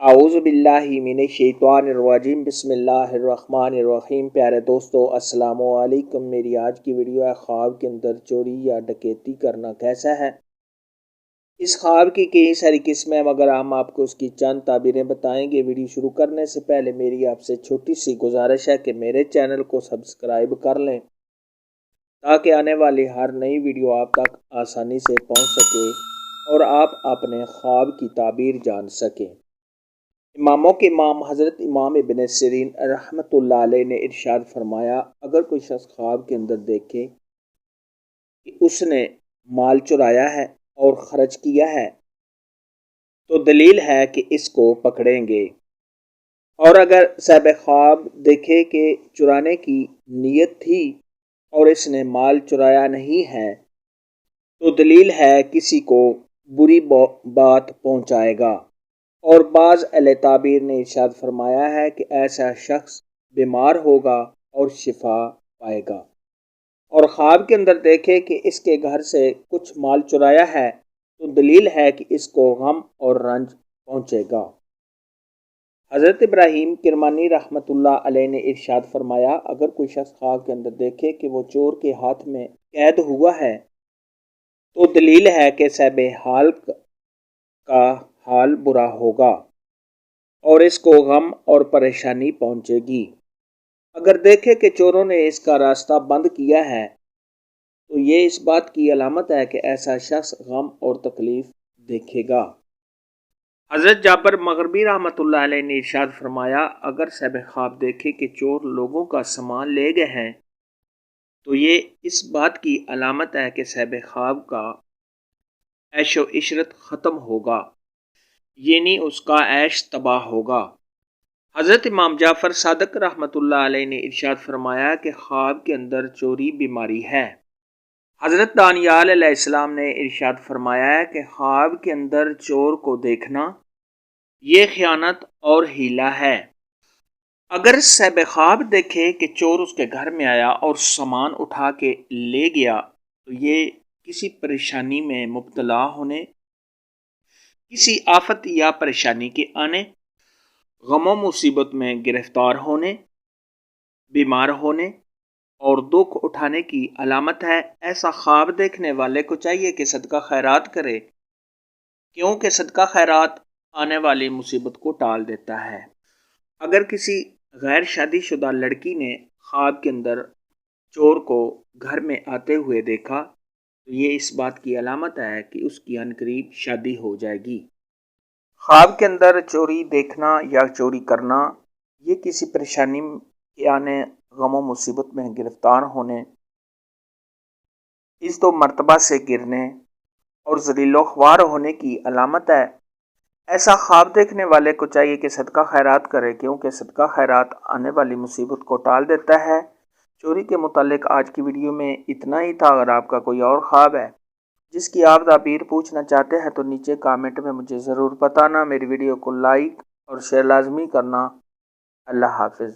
اعوذ باللہ من الشیطان الرجیم بسم اللہ الرحمن الرحیم۔ پیارے دوستو السلام علیکم۔ میری آج کی ویڈیو ہے خواب کے اندر چوری یا ڈکیتی کرنا کیسا ہے۔ اس خواب کی کئی ساری قسمیں مگر ہم آپ کو اس کی چند تعبیریں بتائیں گے۔ ویڈیو شروع کرنے سے پہلے میری آپ سے چھوٹی سی گزارش ہے کہ میرے چینل کو سبسکرائب کر لیں تاکہ آنے والی ہر نئی ویڈیو آپ تک آسانی سے پہنچ سکے اور آپ اپنے خواب کی تعبیر جان سکیں۔ اماموں کے امام حضرت امام ابن سیرین رحمۃ اللہ علیہ نے ارشاد فرمایا، اگر کوئی شخص خواب کے اندر دیکھے کہ اس نے مال چرایا ہے اور خرچ کیا ہے تو دلیل ہے کہ اس کو پکڑیں گے، اور اگر صاحب خواب دیکھے کہ چرانے کی نیت تھی اور اس نے مال چرایا نہیں ہے تو دلیل ہے کسی کو بری بات پہنچائے گا۔ اور بعض اہل تعبیر نے ارشاد فرمایا ہے کہ ایسا شخص بیمار ہوگا اور شفا پائے گا، اور خواب کے اندر دیکھے کہ اس کے گھر سے کچھ مال چرایا ہے تو دلیل ہے کہ اس کو غم اور رنج پہنچے گا۔ حضرت ابراہیم کرمانی رحمۃ اللہ علیہ نے ارشاد فرمایا، اگر کوئی شخص خواب کے اندر دیکھے کہ وہ چور کے ہاتھ میں قید ہوا ہے تو دلیل ہے کہ صاحب حال کا حال برا ہوگا اور اس کو غم اور پریشانی پہنچے گی۔ اگر دیکھے کہ چوروں نے اس کا راستہ بند کیا ہے تو یہ اس بات کی علامت ہے کہ ایسا شخص غم اور تکلیف دیکھے گا۔ حضرت جابر مغربی رحمۃ اللہ علیہ نے ارشاد فرمایا، اگر صاحب خواب دیکھے کہ چور لوگوں کا سامان لے گئے ہیں تو یہ اس بات کی علامت ہے کہ صاحب خواب کا عیش و عشرت ختم ہوگا، یعنی اس کا عیش تباہ ہوگا۔ حضرت امام جعفر صادق رحمۃ اللہ علیہ نے ارشاد فرمایا کہ خواب کے اندر چوری بیماری ہے۔ حضرت دانیال علیہ السلام نے ارشاد فرمایا ہے کہ خواب کے اندر چور کو دیکھنا یہ خیانت اور ہیلا ہے۔ اگر صاحب خواب دیکھے کہ چور اس کے گھر میں آیا اور سامان اٹھا کے لے گیا تو یہ کسی پریشانی میں مبتلا ہونے، کسی آفت یا پریشانی کے آنے، غم و مصیبت میں گرفتار ہونے، بیمار ہونے اور دکھ اٹھانے کی علامت ہے۔ ایسا خواب دیکھنے والے کو چاہیے کہ صدقہ خیرات کرے، کیونکہ صدقہ خیرات آنے والی مصیبت کو ٹال دیتا ہے۔ اگر کسی غیر شادی شدہ لڑکی نے خواب کے اندر چور کو گھر میں آتے ہوئے دیکھا تو یہ اس بات کی علامت ہے کہ اس کی عنقریب شادی ہو جائے گی۔ خواب کے اندر چوری دیکھنا یا چوری کرنا یہ کسی پریشانی کے آنے، غم و مصیبت میں گرفتار ہونے، عزت و مرتبہ سے گرنے اور ذلیل و خوار ہونے کی علامت ہے۔ ایسا خواب دیکھنے والے کو چاہیے کہ صدقہ خیرات کرے، کیونکہ صدقہ خیرات آنے والی مصیبت کو ٹال دیتا ہے۔ چوری کے متعلق آج کی ویڈیو میں اتنا ہی تھا۔ اگر آپ کا کوئی اور خواب ہے جس کی آپ تعبیر پوچھنا چاہتے ہیں تو نیچے کامنٹ میں مجھے ضرور بتانا۔ میری ویڈیو کو لائک اور شیئر لازمی کرنا۔ اللہ حافظ۔